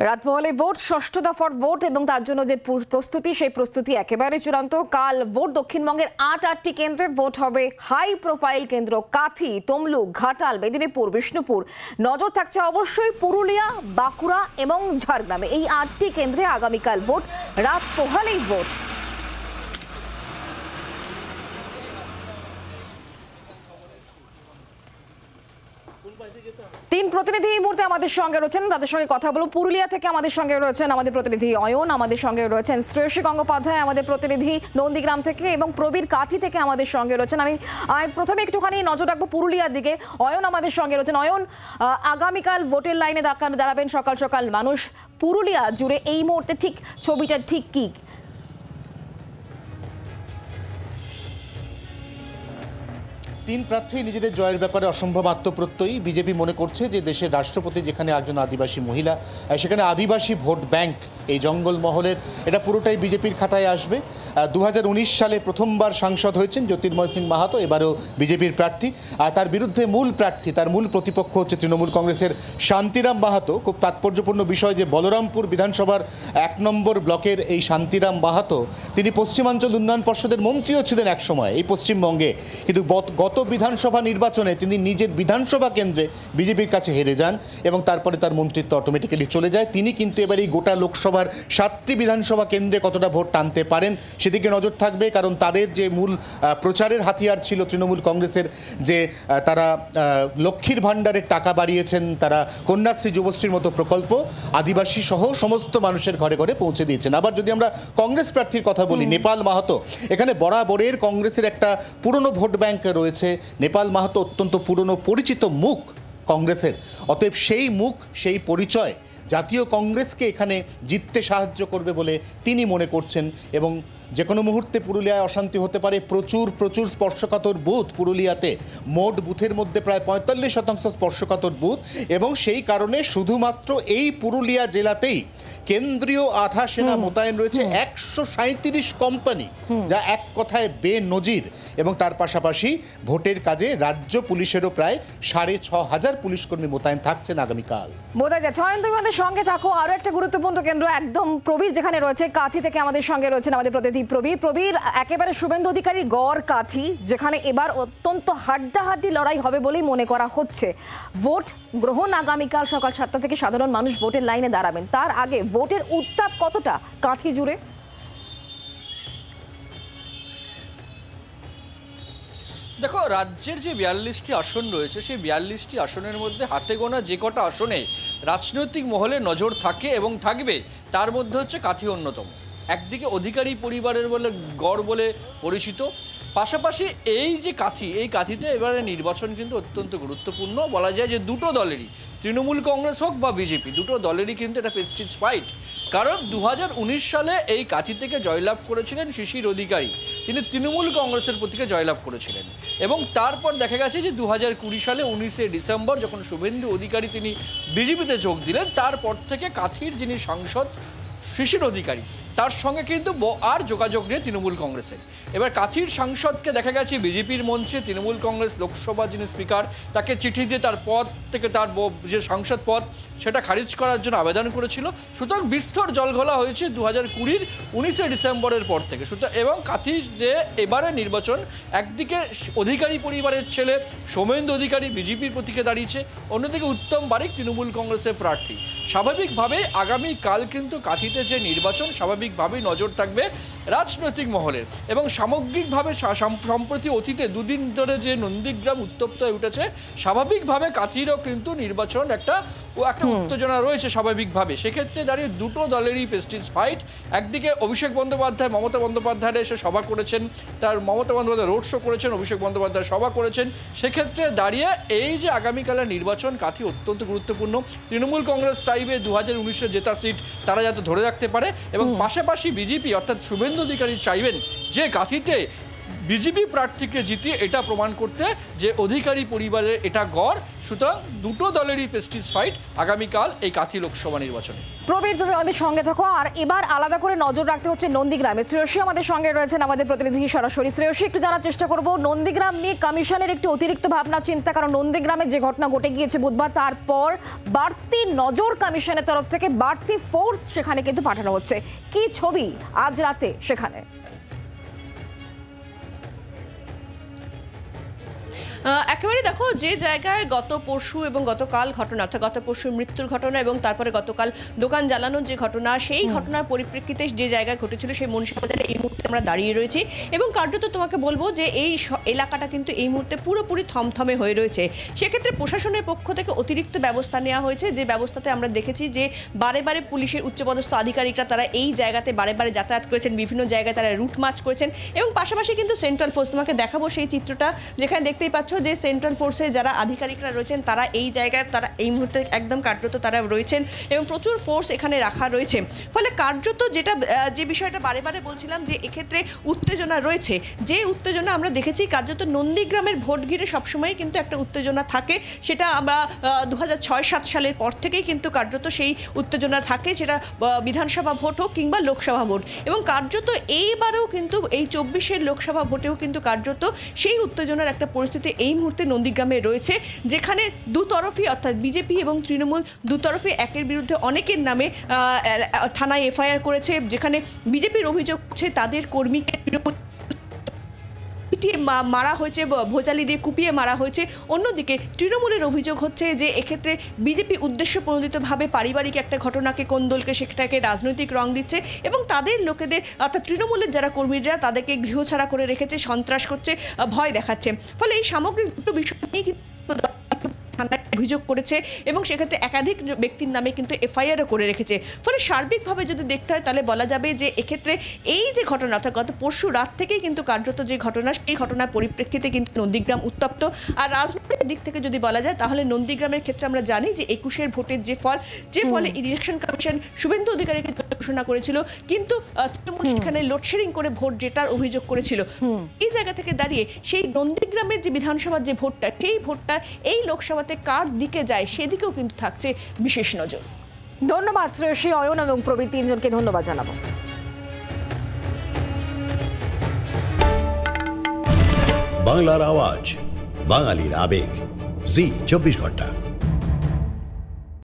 রাত পোহালে ভোট, ষষ্ঠ দফার ভোট এবং তার জন্য যে প্রস্তুতি, সেই প্রস্তুতি একেবারে চূড়ান্ত। কাল ভোট দক্ষিণবঙ্গের ৮টি কেন্দ্রে ভোট হবে। হাই প্রোফাইল কেন্দ্র কাথি, তমলুক, ঘাটাল, মেদিনীপুর, বিষ্ণুপুর। নজর থাকছে অবশ্যই পুরুলিয়া, বাঁকুড়া এবং ঝাড়গ্রামে। এই ৮টি কেন্দ্রে আগামীকাল ভোট, রাত পোহালেই ভোট। তিন প্রতিনিধি এই মুহূর্তে আমাদের সঙ্গে রয়েছেন, তাদের সঙ্গে কথা বলবো। পুরুলিয়া থেকে আমাদের সঙ্গে রয়েছেন আমাদের প্রতিনিধি অয়ন, আমাদের সঙ্গে রয়েছেন শ্রেয়সী গঙ্গোপাধ্যায় আমাদের প্রতিনিধি নন্দীগ্রাম থেকে, এবং প্রবীর কাথি থেকে আমাদের সঙ্গে রয়েছেন। আমি প্রথমে একটুখানি নজর রাখবো পুরুলিয়ার দিকে। অয়ন আমাদের সঙ্গে রয়েছেন। অয়ন, আগামীকাল ভোটের লাইনে দাঁড়াবেন সকাল সকাল মানুষ। পুরুলিয়া জুড়ে এই মুহূর্তে ঠিক ছবিটা ঠিক কি? তিন প্রার্থী নিজেদের জয়ের ব্যাপারে অসম্ভব আত্মপ্রত্যয়ী। বিজেপি মনে করছে যে দেশের রাষ্ট্রপতি যেখানে একজন আদিবাসী মহিলা, সেখানে আদিবাসী ভোট ব্যাংক, এই জঙ্গলমহলের এটা পুরোটাই বিজেপির খাতায় আসবে। 2019 সালে প্রথমবার সাংসদ হয়েছেন জ্যোতির্ময় সিং মাহাতো, এবারেও বিজেপির প্রার্থী। আর তার বিরুদ্ধে মূল প্রার্থী, তার মূল প্রতিপক্ষ হচ্ছে তৃণমূল কংগ্রেসের শান্তিরাম মাহাতো। খুব তাৎপর্যপূর্ণ বিষয় যে বলরামপুর বিধানসভার 1 নম্বর ব্লকের এই শান্তিরাম মাহাতো, তিনি পশ্চিমাঞ্চল উন্নয়ন পর্ষদের মন্ত্রীও ছিলেন একসময় এই পশ্চিমবঙ্গে। কিন্তু গত বিধানসভা নির্বাচনে তিনি নিজের বিধানসভা কেন্দ্রে বিজেপির কাছে হেরে যান এবং তারপরে তার মন্ত্রিত্ব অটোমেটিক্যালি চলে যায়। তিনি কিন্তু এবার এই গোটা লোকসভার 7টি বিধানসভা কেন্দ্রে কতটা ভোট টানতে পারেন সেদিকে নজর থাকবে। কারণ তাদের যে মূল প্রচারের হাতিয়ার ছিল তৃণমূল কংগ্রেসের, যে তারা লক্ষ্মীর ভাণ্ডারের টাকা বাড়িয়েছেন, তারা কন্যাশ্রী, যুবশ্রীর মতো প্রকল্প আদিবাসী সহ সমস্ত মানুষের ঘরে ঘরে পৌঁছে দিয়েছেন। আবার যদি আমরা কংগ্রেস প্রার্থীর কথা বলি, নেপাল মাহাতো, এখানে বরাবরের কংগ্রেসের একটা পুরনো ভোট ব্যাংক রয়েছে। নেপাল মাহাতো অত্যন্ত পুরনো পরিচিত মুখ কংগ্রেসের, অতএব সেই মুখ, সেই পরিচয় জাতীয় কংগ্রেসকে এখানে জিততে সাহায্য করবে বলে তিনি মনে করছেন। এবং যে কোনো মুহূর্তে পুরুলিয়ায় অশান্তি হতে পারে। প্রচুর স্পর্শকাতর বুথ পুরুলিয়াতে, মোট বুথের মধ্যে প্রায় 45% স্পর্শকাতর বুথ, এবং সেই কারণে শুধুমাত্র এই পুরুলিয়া জেলাতেই কেন্দ্রীয় আধা সেনা মোতায়েন রয়েছে, 137 কোম্পানি, যা এক কথায় বেনজির। এবং তার পাশাপাশি ভোটের কাজে রাজ্য পুলিশেরও প্রায় 6500 পুলিশ কর্মী মোতায়েন থাকছেন আগামীকাল। বোঝা যাচ্ছে। অয়ন, তুমি আমাদের সঙ্গে থাকো। আরো একটা গুরুত্বপূর্ণ কেন্দ্র একদম প্রবীর যেখানে রয়েছে, কাথি থেকে আমাদের সঙ্গে রয়েছেন আমাদের প্রতিনিধি প্রবীর। একেবারে শুভেন্দু অধিকারী গড় কাথি, যেখানে এবার অত্যন্ত হাড্ডাহাড্ডি লড়াই হবে বলেই মনে করা হচ্ছে। ভোট গ্রহণ আগামীকাল সকাল 7টা থেকে সাধারণ মানুষ ভোটের লাইনে দাঁড়াবেন। তার আগে ভোটের উত্তাপ কতটা কাথি জুড়ে? দেখো, রাজ্যের যে 42টি আসন রয়েছে, সেই 42টি আসনের মধ্যে হাতে গোনা যে কটা আসনে রাজনৈতিক মহলে নজর থাকে এবং থাকবে, তার মধ্যে হচ্ছে কাথি অন্যতম। একদিকে অধিকারী পরিবারের বলে গড় বলে পরিচিত, পাশাপাশি এই যে কাথি, এই কাথিতে এবারে নির্বাচন কিন্তু অত্যন্ত গুরুত্বপূর্ণ। বলা যায় যে দুটো দলেরই, তৃণমূল কংগ্রেস হোক বা বিজেপি, দুটো দলেরই কিন্তু এটা প্রেস্টিজ ফাইট। কারণ 2019 সালে এই কাথি থেকে জয়লাভ করেছিলেন শিশির অধিকারী, তিনি তৃণমূল কংগ্রেসের প্রতীকে জয়লাভ করেছিলেন। এবং তারপর দেখা গেছে যে 2020 সালে 19শে ডিসেম্বর যখন শুভেন্দু অধিকারী তিনি বিজেপিতে যোগ দিলেন, তারপর থেকে কাথির যিনি সাংসদ শিশির অধিকারী, তার সঙ্গে কিন্তু আর যোগাযোগ নেই তৃণমূল কংগ্রেসের। এবার কাথির সাংসদকে দেখা গেছে বিজেপির মঞ্চে তৃণমূল কংগ্রেস লোকসভার যিনি স্পিকার, তাকে চিঠি দিয়ে তার পদ থেকে, তার যে সাংসদ পদ সেটা খারিজ করার জন্য আবেদন করেছিল। সুতরাং বিস্তর জলঘোলা হয়েছে 2020 19শে ডিসেম্বরের পর থেকে। সুতরাং এবং কাথির যে এবারে নির্বাচন, একদিকে অধিকারী পরিবারের ছেলে সৌমেন্দু অধিকারী বিজেপির প্রতীকে দাঁড়িয়েছে, অন্যদিকে উত্তম বারিক তৃণমূল কংগ্রেসের প্রার্থী। স্বাভাবিকভাবে আগামীকাল কিন্তু কাথিতে যে নির্বাচন, স্বাভাবিকভাবেই নজর থাকবে রাজনৈতিক মহলের। এবং সামগ্রিকভাবে সম্প্রতি অতীতে দুদিন ধরে যে নন্দীগ্রাম উত্তপ্ত হয়ে উঠেছে, স্বাভাবিকভাবে কাথিরও কিন্তু নির্বাচন একটা উত্তেজনা রয়েছে স্বাভাবিকভাবে। সেক্ষেত্রে দাঁড়িয়ে দুটো দলেরই প্রেস্টিজ ফাইট। একদিকে অভিষেক বন্দ্যোপাধ্যায়, মমতা বন্দ্যোপাধ্যায় এসে সভা করেছেন, তার মমতা বন্দ্যোপাধ্যায় রোড শো করেছেন, অভিষেক বন্দ্যোপাধ্যায় সভা করেছেন। সেক্ষেত্রে দাঁড়িয়ে এই যে আগামীকালের নির্বাচন, কাথি অত্যন্ত গুরুত্বপূর্ণ। তৃণমূল কংগ্রেস চাইবে 2019-এর জেতা সিট তারা যাতে ধরে রাখতে পারে, এবং পাশাপাশি বিজেপি অর্থাৎ শুভেন্দু অধিকারী চাইবেন যে কাথিতে বিজেপি প্রার্থীকে জিতিয়ে এটা প্রমাণ করতে যে অধিকারী পরিবারের এটা গড়, সুতরাং দুটো দলেরই প্রেস্টিজ ফাইট আগামীকাল এই কাঁথি লোকসভা নির্বাচনে। প্রবীর, তুমি আমাদের সঙ্গে থাকো। আর এবার আলাদা করে নজর রাখতে হচ্ছে নন্দীগ্রামে। শ্রেয়সী আমাদের সঙ্গে রয়েছেন, আমাদের প্রতিনিধি সরাসরি। শ্রেয়সী, একটু জানার চেষ্টা করব নন্দীগ্রাম নিয়ে কমিশনের একটি অতিরিক্ত ভাবনা চিন্তা, কারণ নন্দীগ্রামে যে ঘটনা ঘটে গিয়েছে বুধবার, তারপর বাড়তি নজর কমিশনের তরফ থেকে, বাড়তি ফোর্স সেখানে কিন্তু পাঠানো হচ্ছে। কি ছবি আজ রাতে সেখানে? একেবারে দেখো, যে জায়গায় গত পরশু এবং গতকাল ঘটনা, অর্থাৎ গত পরশু মৃত্যুর ঘটনা এবং তারপরে গতকাল দোকান জ্বালানোর যে ঘটনা, সেই ঘটনার পরিপ্রেক্ষিতে যে জায়গায় ঘটেছিল সেই মুন্সিপালবাজারে এই মুহূর্তে আমরা দাঁড়িয়ে রয়েছি এবং কার্যত তোমাকে বলবো যে এই এলাকাটা কিন্তু এই মুহূর্তে পুরোপুরি থমথমে হয়ে রয়েছে। সেক্ষেত্রে প্রশাসনের পক্ষ থেকে অতিরিক্ত ব্যবস্থা নেওয়া হয়েছে, যে ব্যবস্থাতে আমরা দেখেছি যে বারে বারে পুলিশের উচ্চপদস্থ আধিকারিকরা তারা এই জায়গাতে বারে বারে যাতায়াত করেছেন, বিভিন্ন জায়গায় তারা রুট মার্চ করেছেন এবং পাশাপাশি কিন্তু সেন্ট্রাল ফোর্স, তোমাকে দেখাবো সেই চিত্রটা, যেখানে দেখতেই পাচ্ছ যে সেন্ট্রাল ফোর্সে যারা আধিকারিকরা রয়েছেন তারা এই জায়গায়, তারা এই মুহূর্তে একদম কার্যত তারা রয়েছেন এবং প্রচুর ফোর্স এখানে রাখা রয়েছে। ফলে কার্যত যে বিষয়টা বারে বারে বলছিলাম যে এক্ষেত্রে উত্তেজনা রয়েছে, যে উত্তেজনা আমরা দেখেছি কার্যত নন্দীগ্রামের ভোট ঘিরে সবসময় কিন্তু একটা উত্তেজনা থাকে, সেটা আমরা 2006-07 সালের পর থেকেই কিন্তু কার্যত সেই উত্তেজনা থাকে, সেটা বিধানসভা ভোট হোক কিংবা লোকসভা ভোট। এবং কার্যত এইবারেও কিন্তু এই 24-এর লোকসভা ভোটেও কিন্তু কার্যত সেই উত্তেজনার একটা পরিস্থিতি এই মুহূর্তে নন্দীগ্রামে রয়েছে, যেখানে দুতরফই অর্থাৎ বিজেপি এবং তৃণমূল দুতরফই একের বিরুদ্ধে অনেকের নামে থানায় এফআইআর করেছে, যেখানে বিজেপির অভিযোগ হচ্ছে তাদের কর্মীকে মারা হয়েছে, ভোজালি দিয়ে কুপিয়ে মারা হয়েছে। অন্যদিকে তৃণমূলের অভিযোগ হচ্ছে যে এক্ষেত্রে বিজেপি উদ্দেশ্য প্রণোদিতভাবে পারিবারিক একটা ঘটনাকে, কোন দলকে সেটাকে রাজনৈতিক রং দিচ্ছে এবং তাদের লোকেদের অর্থাৎ তৃণমূলের যারা কর্মীরা তাদেরকে গৃহছাড়া করে রেখেছে, সন্ত্রাস করছে, ভয় দেখাচ্ছে। ফলে এই সামগ্রিক দুটো বিষয় নিয়ে কিন্তু থানায় অভিযোগ করেছে এবং সেক্ষেত্রে একাধিক ব্যক্তির নামে কিন্তু এফআইআরও করে রেখেছে। ফলে সার্বিকভাবে যদি দেখতে হয় তাহলে বলা যাবে যে এক্ষেত্রে এই যে ঘটনা, অর্থাৎ গত পরশু রাত থেকেই কিন্তু কার্যত যে ঘটনা, সেই ঘটনার পরিপ্রেক্ষিতে কিন্তু নন্দীগ্রাম উত্তপ্ত। আর রাজনৈতিক দিক থেকে যদি বলা যায় তাহলে নন্দীগ্রামের ক্ষেত্রে আমরা জানি যে 21-এর ভোটের যে ফলে ইলেকশন কমিশন শুভেন্দু অধিকারীকে ঘোষণা করেছিল, কিন্তু তৃণমূল সেখানে লোডশেডিং করে ভোট জেতার অভিযোগ করেছিল। এই জায়গা থেকে দাঁড়িয়ে সেই নন্দীগ্রামের যে বিধানসভার যে ভোটটা, সেই ভোটটা এই লোকসভা কার দিকে যায় সেদিকেও কিন্তু থাকছে বিশেষ নজর। ধন্যবাদ শ্রেয়সী, অয়ন এবং প্রবীর, তিনজনকে ধন্যবাদ জানাবো। বাংলার আওয়াজ, বাঙালির আবেগ, জি 24 ঘন্টা।